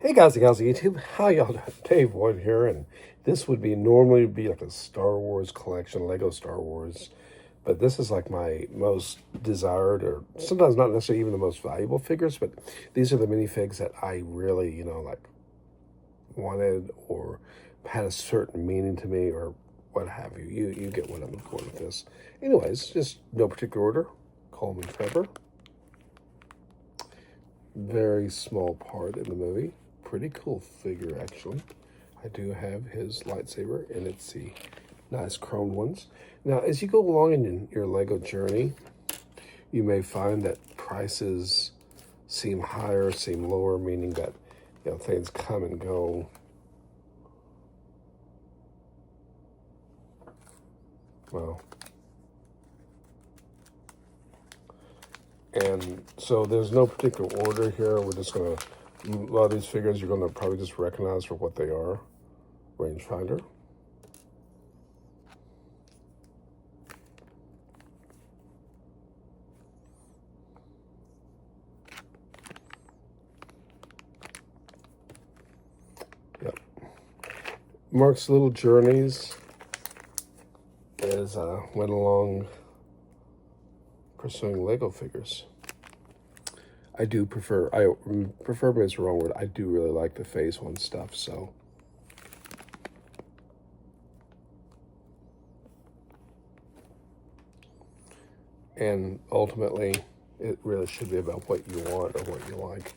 Hey guys and gals of YouTube, how y'all doing? Dave Wood here, and this would be normally be like a Star Wars collection, Lego Star Wars, but this is like my most desired, or sometimes not necessarily even the most valuable figures, but these are the minifigs that I really, like wanted or had a certain meaning to me or what have you. You get what I'm going with this. Anyways, just no particular order. Call me Trevor. Very small part in the movie. Pretty cool figure, actually. I do have his lightsaber, and it's the nice chrome ones. Now, as you go along in your Lego journey, you may find that prices seem higher, seem lower, meaning that things come and go. Well, and so there's no particular order here. We're just going to, a lot of these figures you're going to probably just recognize for what they are. Rangefinder. Yep. Mark's little journeys as went along pursuing Lego figures. I prefer me is the wrong word. I do really like the phase one stuff, so. And ultimately, it really should be about what you want or what you like.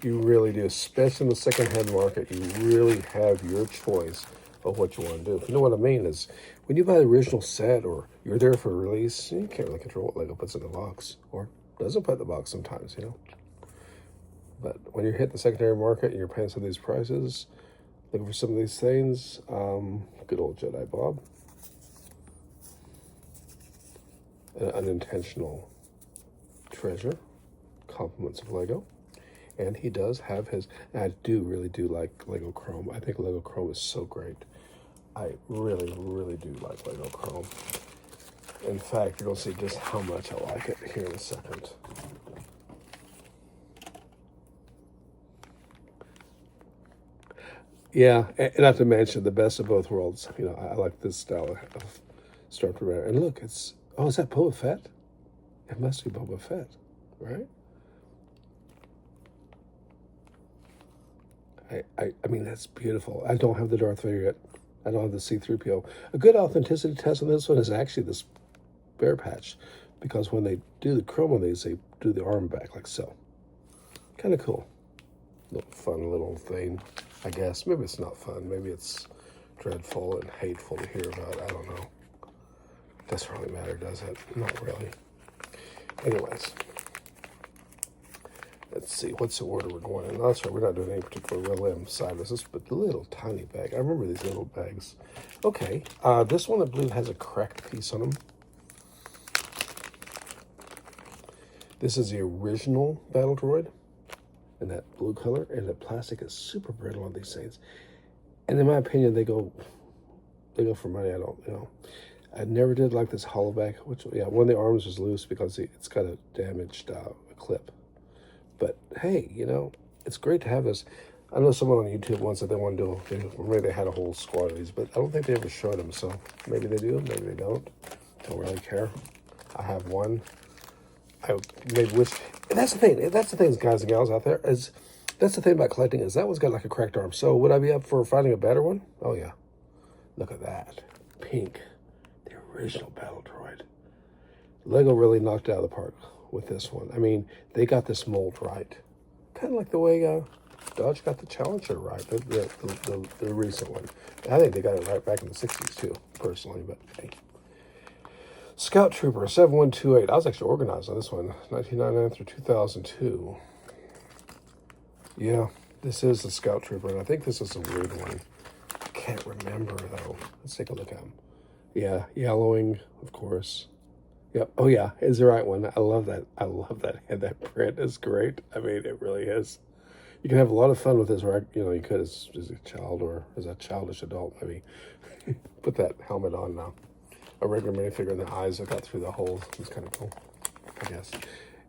You really do, especially in the secondhand market, you really have your choice of what you want to do. If you know what I mean is, when you buy the original set or you're there for a release, you can't really control what Lego puts in the box or doesn't put in the box sometimes, But when you're hitting the secondary market and you're paying some of these prices, looking for some of these things, good old Jedi Bob. An unintentional treasure, compliments of Lego. And he does have his, and I really do like Lego Chrome. I think Lego Chrome is so great. I really, really do like Lego Chrome. In fact, you're going to see just how much I like it here in a second. Yeah, and not to mention the best of both worlds. I like this style of Stormtrooper. And look, is that Boba Fett? It must be Boba Fett, right? I mean, that's beautiful. I don't have the Darth Vader yet. I don't have the C-3PO. A good authenticity test on this one is actually this bear patch, because when they do the chrome on these, they do the arm back like so. Kind of cool. Fun little thing, I guess. Maybe it's not fun. Maybe it's dreadful and hateful to hear about. I don't know. Doesn't really matter, does it? Not really. Anyways. Let's see, what's the order we're going in? That's right, we're not doing any particular limb side of this, but the little tiny bag. I remember these little bags. Okay, this one I believe has a cracked piece on them. This is the original Battle Droid in that blue color, and the plastic is super brittle on these things. And in my opinion, they go for money. I don't. I never did like this hollow bag, which, one of the arms was loose because it's got a damaged clip. But hey, it's great to have this. I know someone on YouTube once said they want to do, maybe they had a whole squad of these, but I don't think they ever showed them. So maybe they do, maybe they don't. Don't really care. I have one. I maybe wish. And that's the thing. That's the thing, guys and gals out there. That's the thing about collecting is that one's got like a cracked arm. So would I be up for finding a better one? Oh yeah. Look at that. Pink. The original Battle Droid. Lego really knocked it out of the park with this one. I mean, they got this mold right. Kind of like the way Dodge got the Challenger right, the recent one. I think they got it right back in the 60s too, personally, but hey. Scout Trooper 7128. I was actually organized on this one, 1999 through 2002. Yeah, this is the Scout Trooper, and I think this is a weird one. I can't remember, though. Let's take a look at him. Yeah, yellowing, of course. Yep. Oh, yeah, it's the right one. I love that. I love that. And that print is great. I mean, it really is. You can have a lot of fun with this, right? You could as a child or as a childish adult, maybe put that helmet on now. A regular minifigure in the eyes that got through the holes. It's kind of cool, I guess.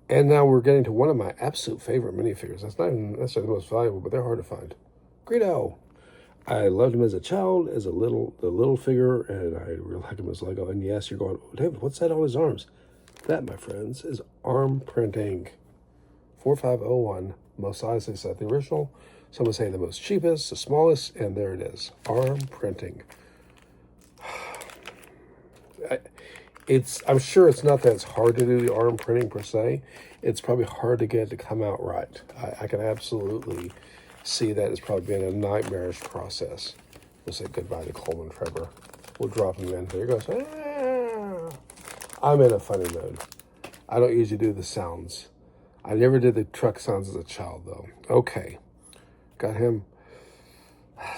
And now we're getting to one of my absolute favorite minifigures. That's not even necessarily the most valuable, but they're hard to find. Greedo. I loved him as a child, as the little figure, and I really like him as Lego. And yes, you're going, oh, David, what's that on his arms? That, my friends, is arm printing. 4501, most honestly said the original. Some would say the most cheapest, the smallest, and there it is. Arm printing. I'm sure it's not that it's hard to do the arm printing per se. It's probably hard to get it to come out right. I can absolutely see that it's probably been a nightmarish process. We'll say goodbye to Coleman Trevor. We'll drop him in. There he goes. Ah. I'm in a funny mood. I don't usually do the sounds. I never did the truck sounds as a child, though. Okay. Got him.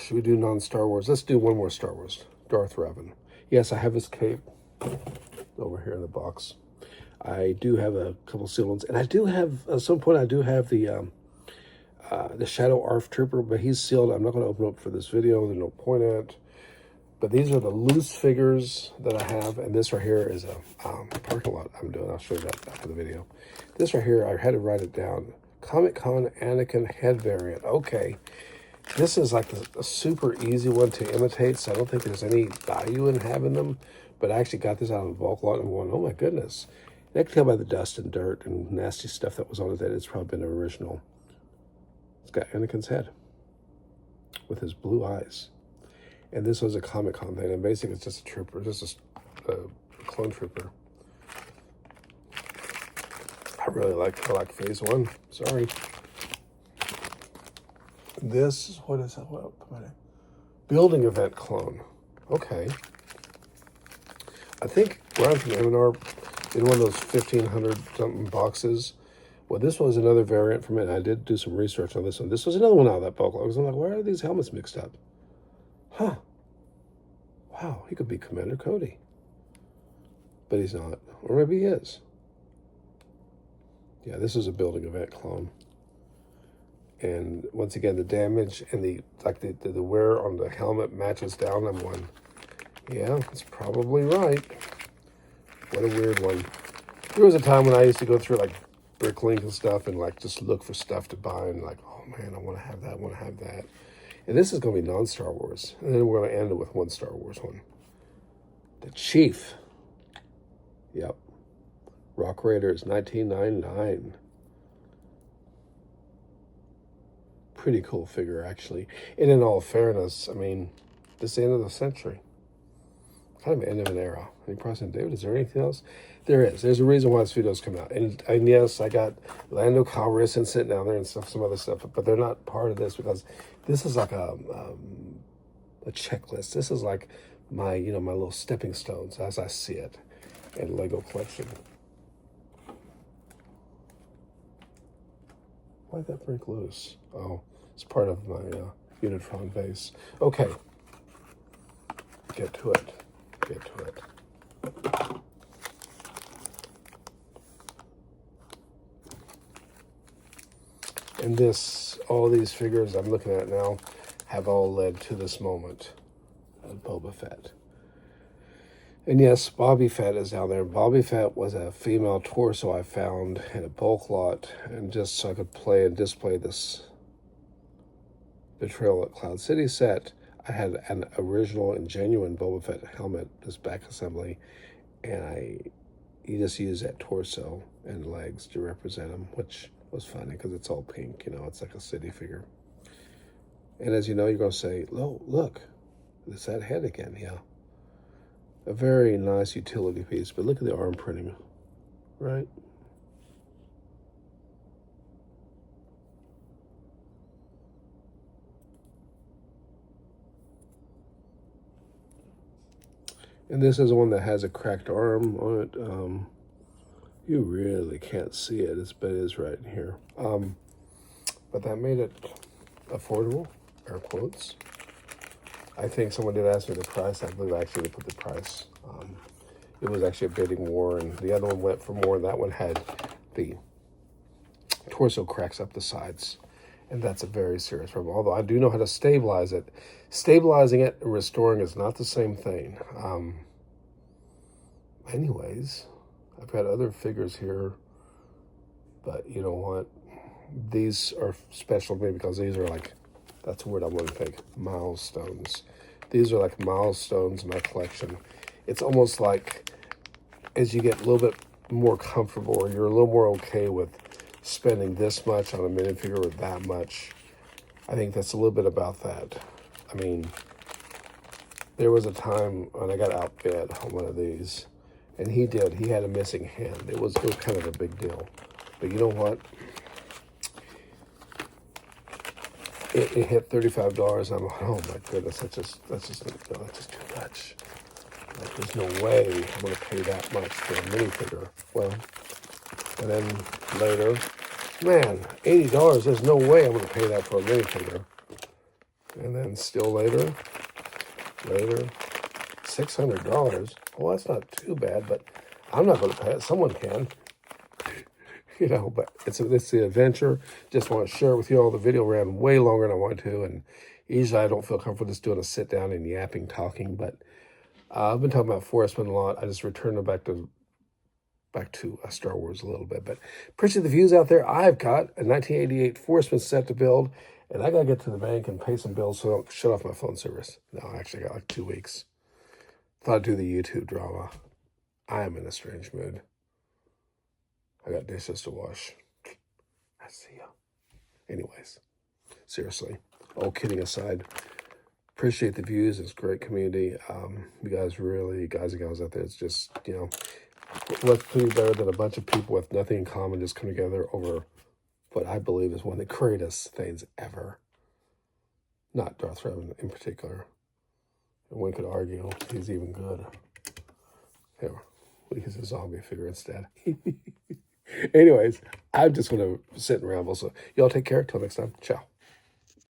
Should we do non-Star Wars? Let's do one more Star Wars. Darth Revan. Yes, I have his cape over here in the box. I do have a couple sealed ones. And I do have, at some point, I do have the Shadow ARF Trooper, but he's sealed. I'm not going to open up for this video. There's no point in it. But these are the loose figures that I have. And this right here is a parking lot I'm doing. I'll show you that after the video. This right here, I had to write it down. Comic-Con Anakin head variant. Okay. This is like a super easy one to imitate, so I don't think there's any value in having them. But I actually got this out of the bulk lot and I'm going, oh my goodness. And I can tell by the dust and dirt and nasty stuff that was on it that it's probably been original. It's got Anakin's head with his blue eyes. And this was a Comic-Con thing, and basically it's just a trooper, just a clone trooper. I like phase one. Sorry. This, what is that? What, building event clone. Okay. I think where I'm from, M&R, in one of those 1,500 something boxes. Well, this was another variant from it. I did do some research on this one. This was another one out of that bulk lot. I'm like, why are these helmets mixed up? Huh. Wow, he could be Commander Cody. But he's not. Or maybe he is. Yeah, this is a building event clone. And once again, the damage and the wear on the helmet matches down. I'm one. Yeah, that's probably right. What a weird one. There was a time when I used to go through like Bricklink and stuff and like just look for stuff to buy and like, oh man, I want to have that, I want to have that. And this is going to be non-Star Wars. And then we're going to end it with one Star Wars one. The Chief. Yep. Rock Raiders, 1999. Pretty cool figure, actually. And in all fairness, I mean, this is the end of the century. Kind of end of an era. Any question, David, is there anything else? There is. There's a reason why this video's come out. And yes, I got Lando Calrissian sitting down there and stuff, some other stuff, but they're not part of this because this is like a checklist. This is like my, my little stepping stones as I see it in Lego collection. Why'd that break loose? Oh, it's part of my Unitron base. Okay. Get to it. Get to it. And all these figures I'm looking at now have all led to this moment of Boba Fett. And yes, Bobby Fett is down there. Bobby Fett was a female torso I found in a bulk lot, and just so I could play and display this Betrayal at Cloud City set, I had an original and genuine Boba Fett helmet, this back assembly, and you just use that torso and legs to represent him, which was funny because it's all pink, it's like a city figure. And as you know, you're going to say, oh, look, it's that head again, yeah. A very nice utility piece, but look at the arm printing, right? And this is one that has a cracked arm on it. You really can't see it, but it is right in here. But that made it affordable, air quotes. I think someone did ask me the price. I believe I actually put the price. It was actually a bidding war, and the other one went for more. That one had the torso cracks up the sides, and that's a very serious problem. Although I do know how to stabilize it. Stabilizing it and restoring is not the same thing. Anyways, I've got other figures here. But you know what? These are special to me because these are like, that's a word I want to think, milestones. These are like milestones in my collection. It's almost like as you get a little bit more comfortable, or you're a little more okay with spending this much on a minifigure or that much. I think that's a little bit about that. I mean, there was a time when I got outbid on one of these, and he had a missing hand. It was kind of a big deal. But you know what? It hit $35. I'm like, oh my goodness, that's just too much. Like, there's no way I'm gonna pay that much for a minifigure. Well, and then later, man, $80. There's no way I'm gonna pay that for a minifigure. And then still later, $600. Well, that's not too bad, but I'm not gonna pay it. Someone can. You know, but it's the adventure. Just want to share with you all. The video ran way longer than I wanted to, and usually I don't feel comfortable just doing a sit down and yapping, talking. But I've been talking about Forrest a lot. I just returned it back to Star Wars a little bit. But appreciate the views out there. I've got a 1988 Forrest set to build, and I gotta get to the bank and pay some bills so I don't shut off my phone service. No, I actually got like 2 weeks. Thought I'd do the YouTube drama. I am in a strange mood. I got dishes to wash. I see ya. Anyways, seriously, all kidding aside, appreciate the views. It's a great community. You guys really, guys and gals out there, it's just, you know, what's pretty better than a bunch of people with nothing in common just come together over what I believe is one of the greatest things ever. Not Darth Revan in particular. And one could argue he's even good. Here, we use a zombie figure instead. Anyways, I just want to sit and ramble. So y'all take care. Till next time. Ciao.